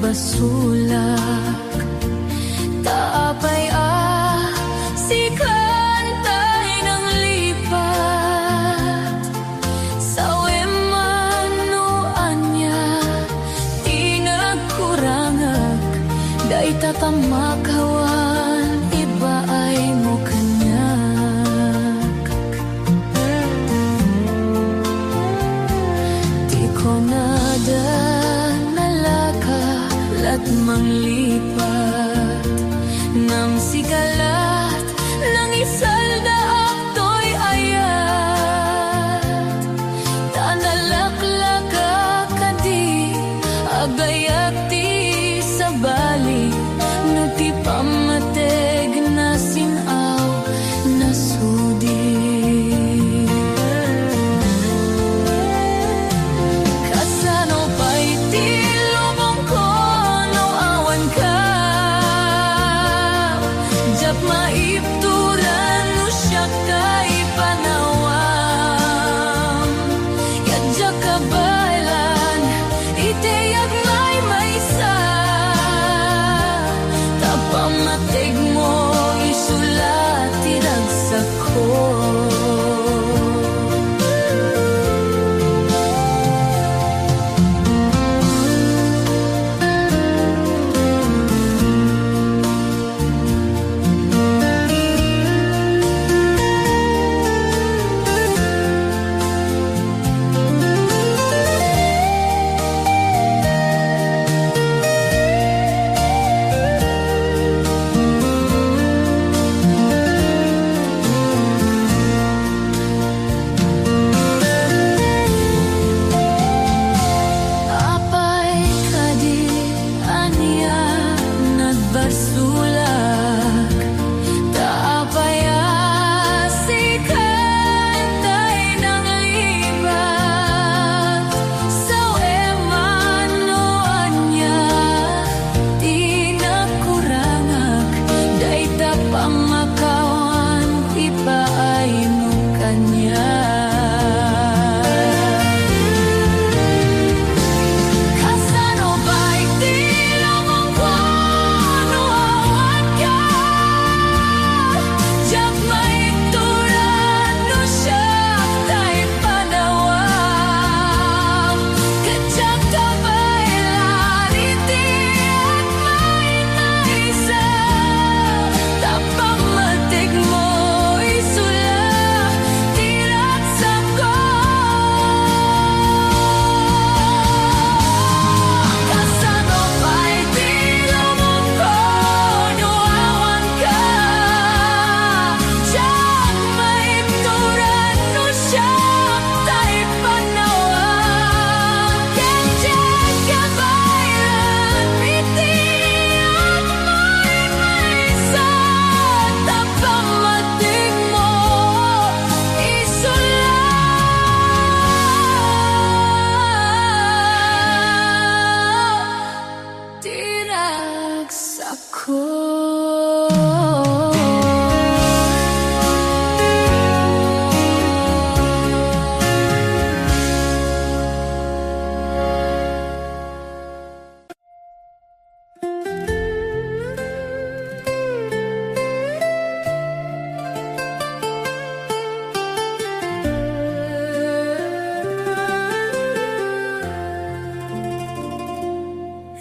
nagbasulak. Taapay si kantay ng lipat. Sa wemanuan niya di nagkurangag. Day tatamakawan iba ay mo kanyak. Di ko nada nalakalat manglipat. Nang sigalat ng isalda akto'y ayat. Tanalaklaka kadi agayat ti sa bali. No ti pamateg na sinaw na sudi. Kasano pa'y ti lubong ko no awan ka. Jap maipturan no siya kay panawam. Yadya kabailan iteyag maysa. Tapamatig mo isulat tiragsak ko.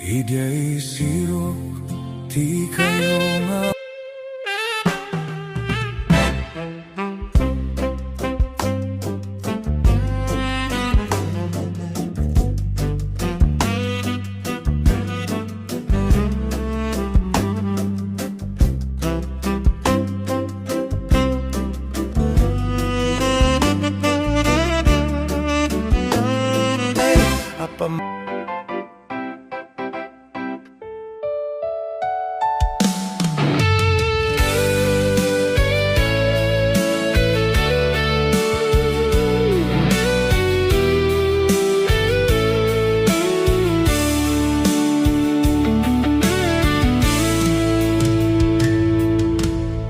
Idya'y sirok, di kayo nga.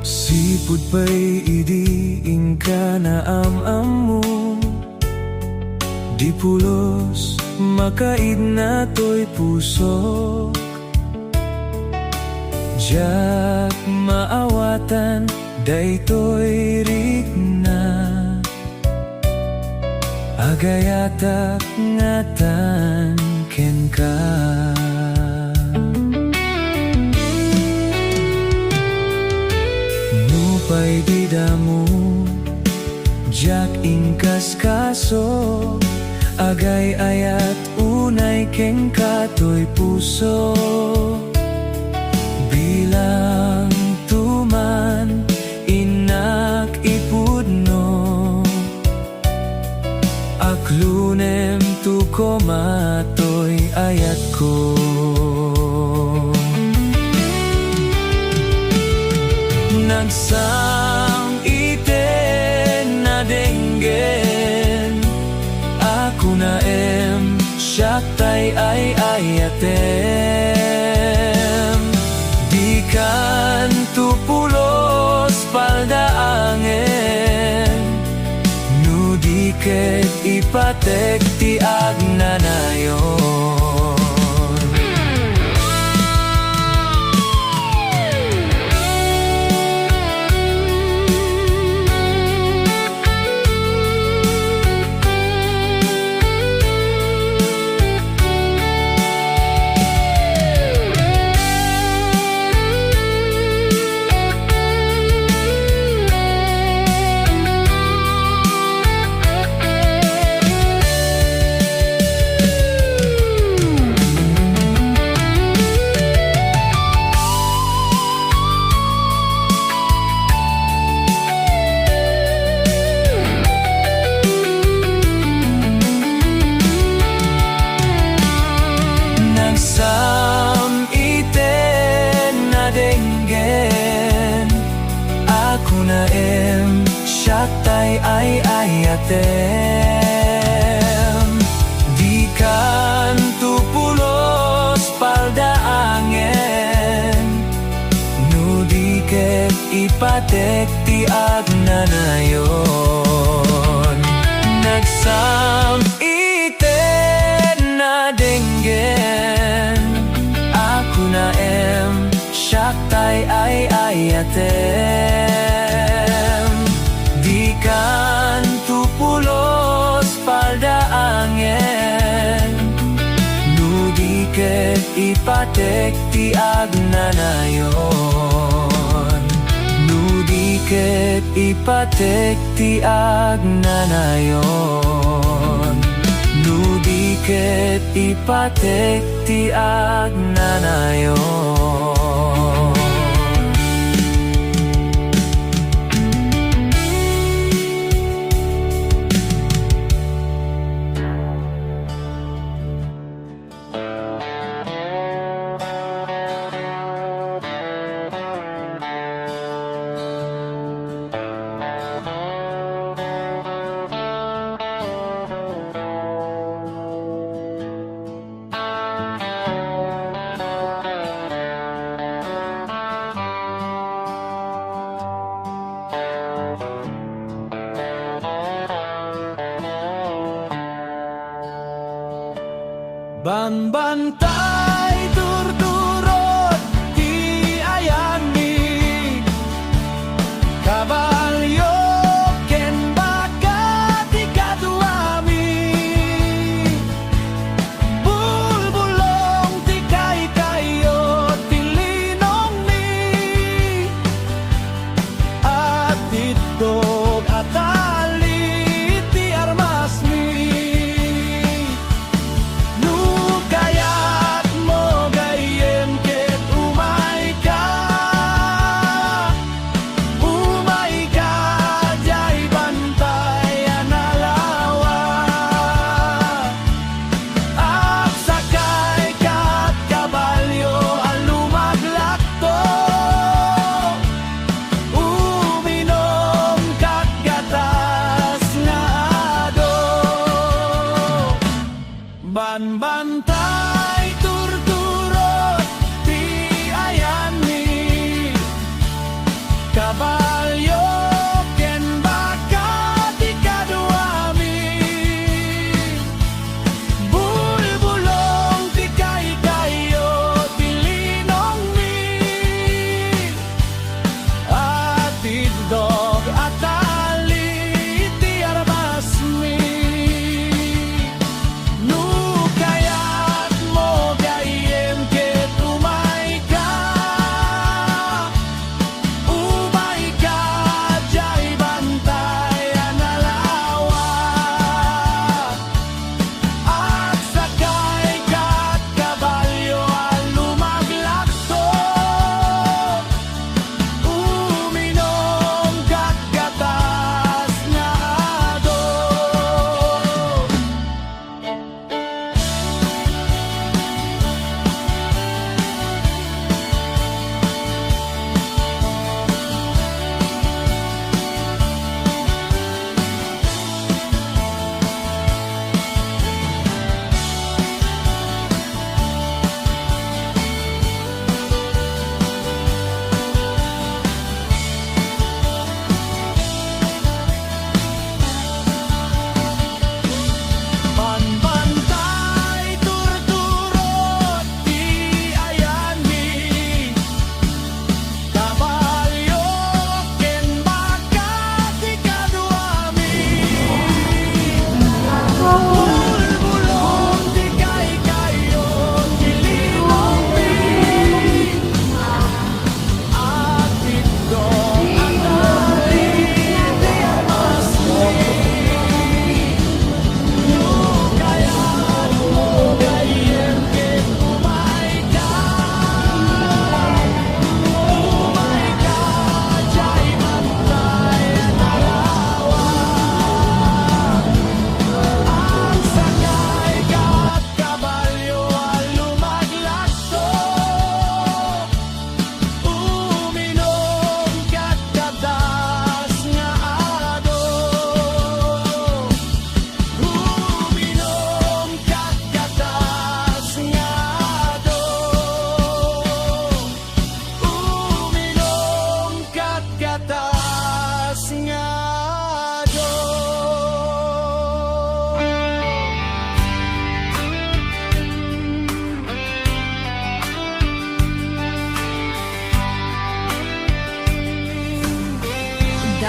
Sipud pa'y idiin ka na am-am mo. Di pulos makaid na to'y puso Jak maawatan daytoy rikna, agayatak ngatan ken ka. Nupay didamu jak ingkas kaso, agay ayat unay ken katoy puso. Bilang tuman inak ipudno, aklunem tu komatoy ayat ko. Nagsang iten na denggen, ako na siyaktay ay ayatem. Di kan tupulos paldaangen, nu diket ipatek ti agnanayon. Siyaktay ay ayatem. Di kan tupulos paldaangen, nu diket ipatek ti agnanayon. Nagsam iten na denggen, ako na siyaktay ay ayatem. Kan tupulos paldaangen, nu diket ipatek ti agnanayon. Nu diket ipatek ti agnanayon. Nu diket ipatek ti agnanayon. Banbantay turturot ti ayami, kabalyo ken baka ti kaduami, bulbulong ti kay-kayo ti linong ni, at itdog at ali ti armas mi. Kaya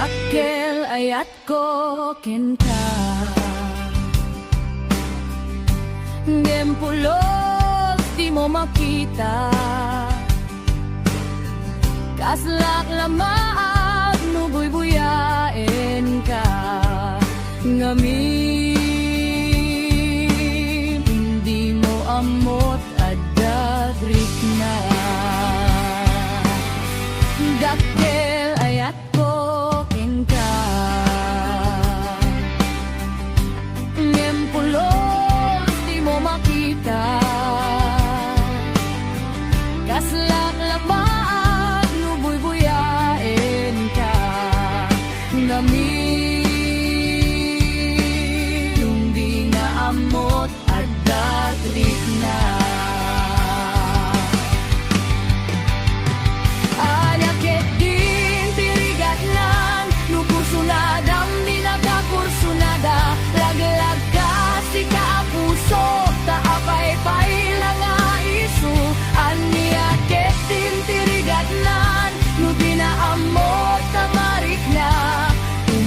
dakkel ayat ko kenta Ngempulog di mo makita Kaslak lamaag nubuy buyain ka Ngamin hindi mo amot adagrik na Dakkel ayat ko kenta Ngempulog di mo makita Kaslak lamaag nubuy buyain ka Ngamin hindi na amot adagrik na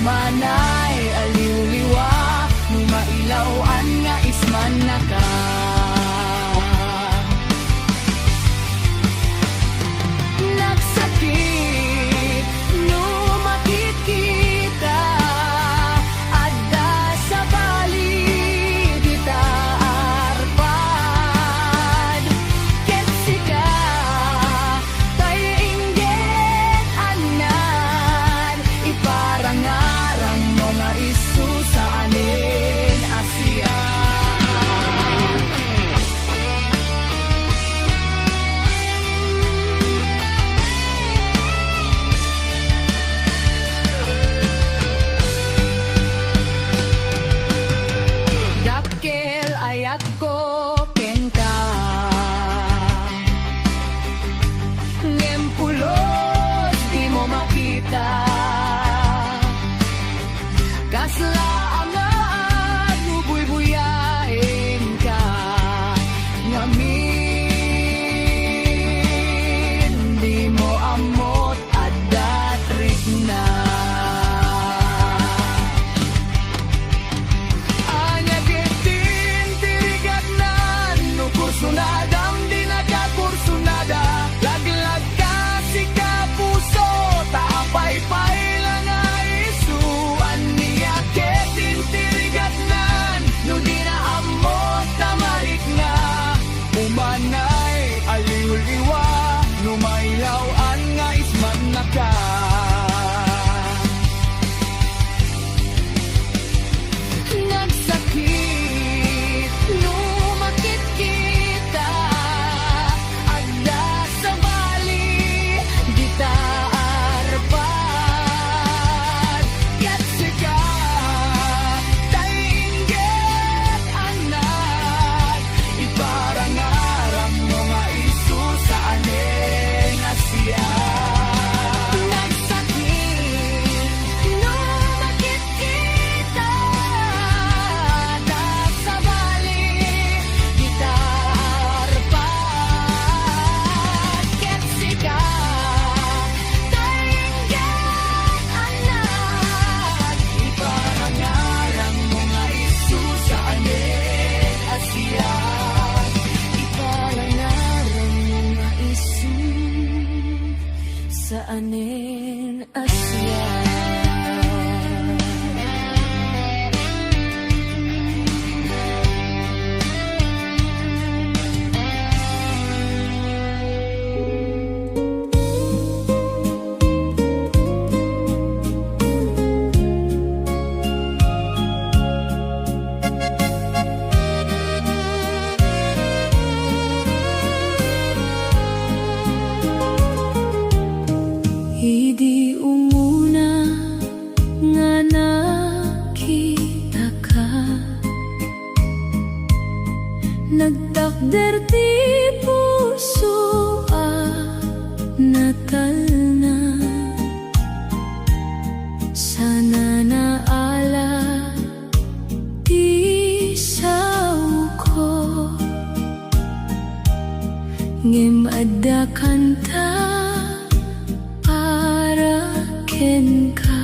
Manay aliw-liwa Numailawan nga isman na ka Nagsakit Numakit kita Adda sa bali Dita arpad Ketsika Tayo inggit anan Iparangan mga isu sa anin Asya Dakkel ayat ko kenta Ngempulod di mo makita Kasla angaan nubuy buyain ka Ngamin di mo amot adatrik na Anya bitin tirigat na Nukursunadang di nagkakursunada Laglag ka si kapuso Taapay-pay lang ay isuan Umanay, aliw-liwa Numailawan nga isman na ka Nagsakit Numakit kita Agda sa bali Dita arpad Yatsika Tainggit anak Iparangarang mga isu sa aning Asya Nagsakit Numakit kita Da sa bali Dita arpad Ketsika Tainggit anak Iparangarang mga isu sa aning Asya Iparangarang mga isu sa anin Asya Idi umuna nga nakita ka Nagtakder ti puso natal na Sana naala ti sao ko Ngem adda kanta para ken ka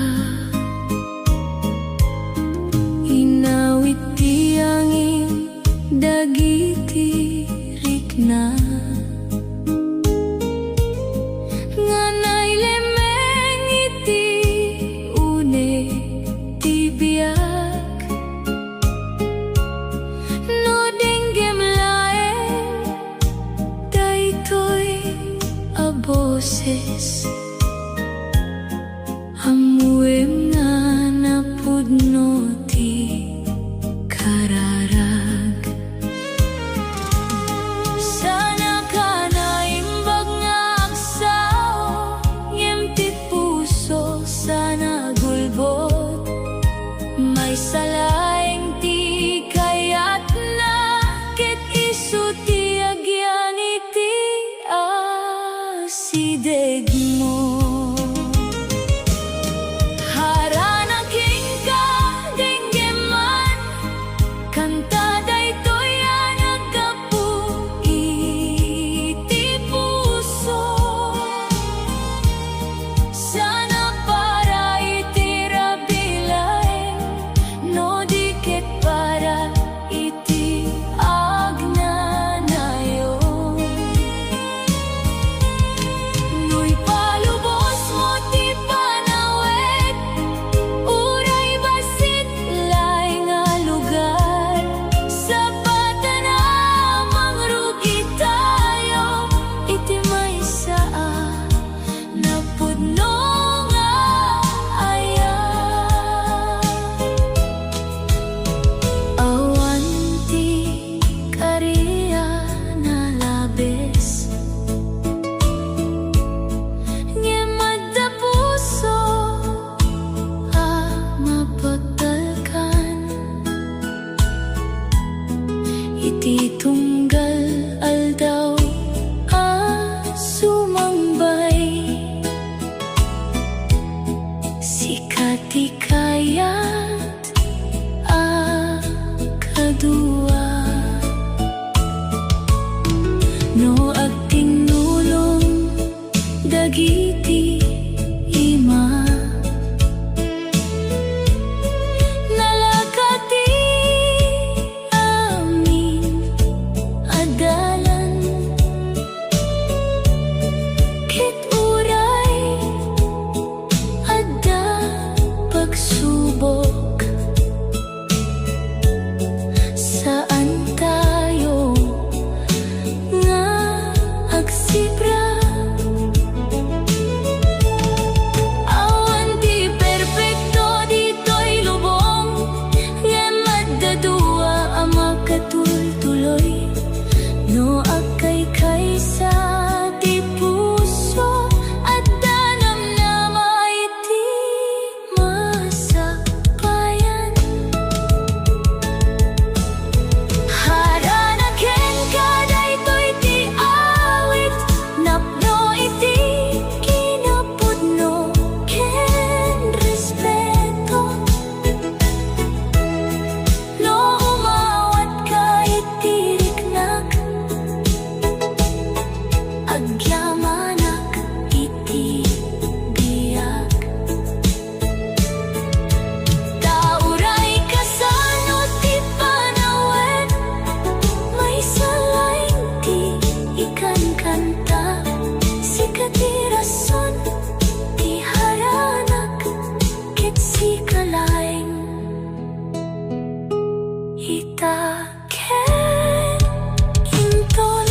boses amuem nga napudno ti kararag. Sana ka na imbag nga agsaw ngem ti puso sana gulbot may salaeng ti kayat na ket isu ti agyan iti asideg mo. Haranaking ka denggeman kanta daytoy naggapu iti puso sana para iti rabilaeng no diket para iti agnanayon. No'y palubos mo ti panawet uray basit lay nga lugar sa patanamang rugi tayo iti maysa napudno nga aya. Awan ti kariya na labis ngem adda puso mapatalkan iti tunggal aldaw sumangbay sikat ti kayat kadua no agtinulong dagiti ima nalakati amin adalan ket uray adda pagsubok saan tayo nga agsibra. Awan ti perpekto dito'y lubong ngem addadua makatultuloy no agkay kaysa ti puso adda namnama iti masakbayan. Haranaken ka daytoy ti awit napno iti kinapudno ken respeto no umawat ka iti riknak agyamanak iti biyak. Tauray kasano ti panawet may salaing ti ikan kanta sikat ti rason ti haranak ket si kalaeng ita ken inton.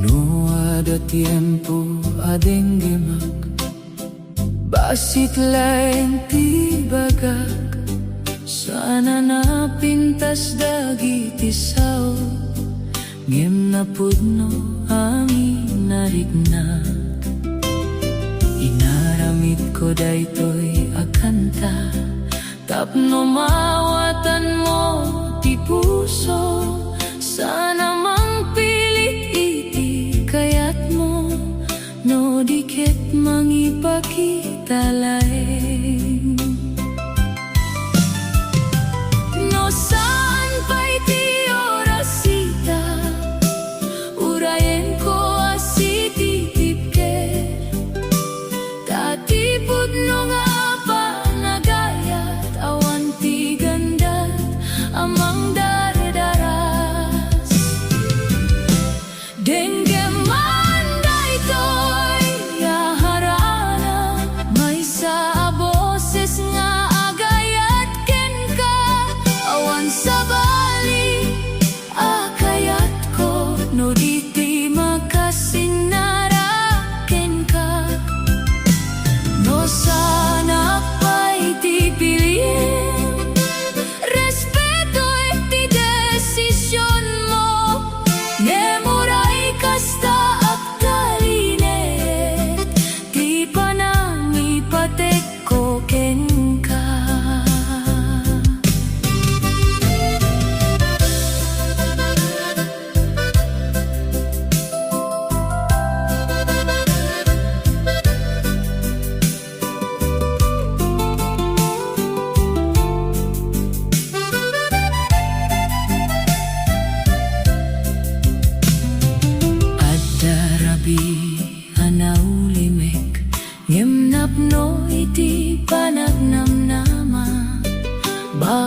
No ada tiempo adenggemak basit laeng ti bagak sana napintas dagiti sao ngem napudno amin narignak inaramid ko daytoy akanta tapno mawatan mo ti puso sana mangpilit iti kayat mo no diket mangipakita laeng no saan pa'y ti orasita urayen ko asiti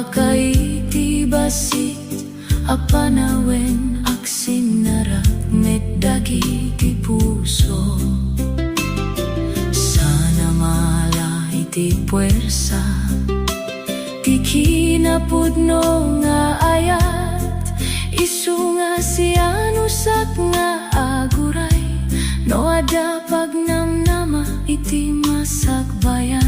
Pakaiti basit apanawen aksinara meddagi ti puso. Sana mala iti puwersa ti kinapudno nga ayat isu nga sianusak nga aguray no ada pagnamnama iti masakbayan.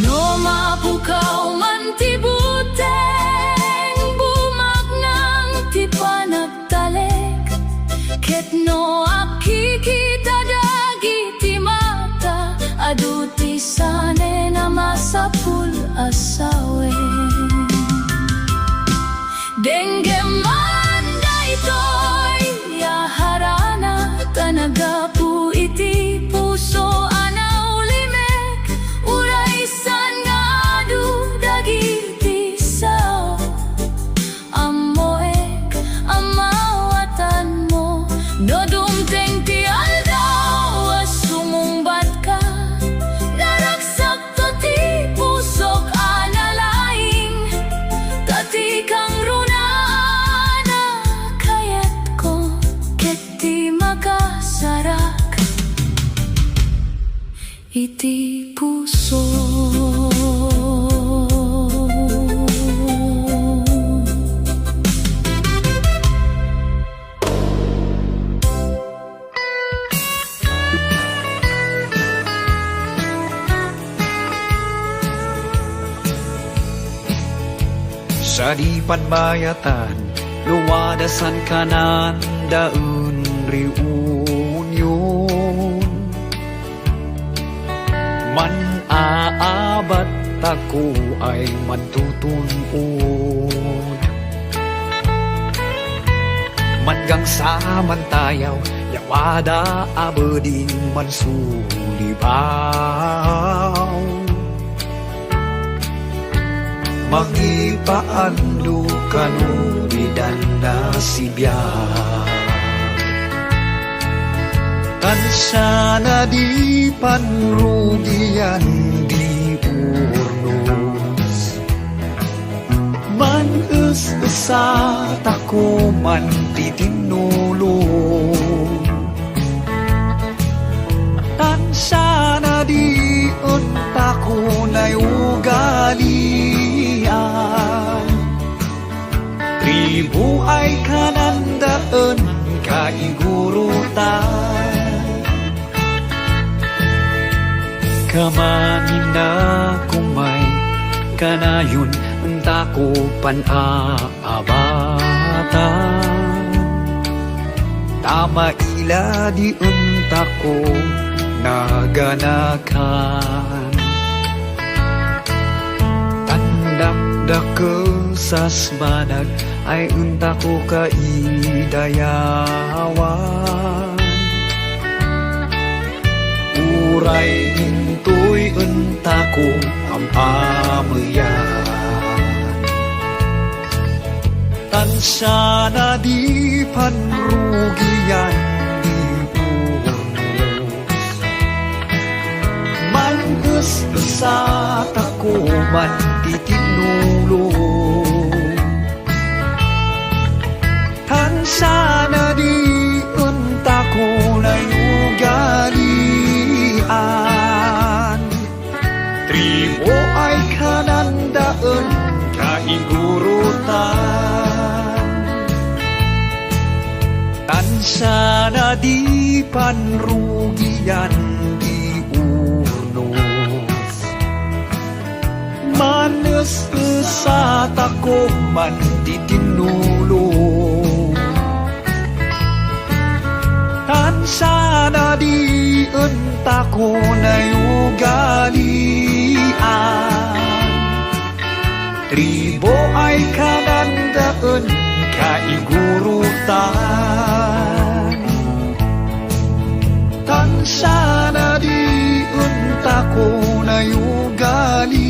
No mapukaw man ti buteng bumag ng ti panagtalek ket no akikita dagi ti mata adu ti sane na masapul asawe. Dengge man daytoy yaharana tanagapu iti puso anaw limek uray san nga adu dagiti sao amoek amawatan mo no dumteng ti aldaw sumumbat ka naragsak to ti pusok analaing tati kang runaan kayat ko ket ti makasarak iti puso. Sa di panbayatan, luwadasan kanan daun reunion. Man aabat ako ay matutunod. Manggang sa mantayaw, yawada abading mansulibaw. Magipaando kanu bidanda sibyan kan sana di panrugian di urnos man esa tako man titinulong tan sana di untako na ugali tribu ay kanandaan kaigurutan kamangin na kumay kanayon entako panaabatan tama ila di entako naganakan dakesas banag ay entako kaidayawan uray intoy entako ampameyan tansana di panrugian di urnos mangges sa tako man titinulong tansana di untako na ugalian tribo ay kanandaan kaigurutan tansana di panrugian di urnos manes sa tako man titinulong tansana di entako na ugalian tribo ay kanandaan kaigurutan tansana di entako na ugali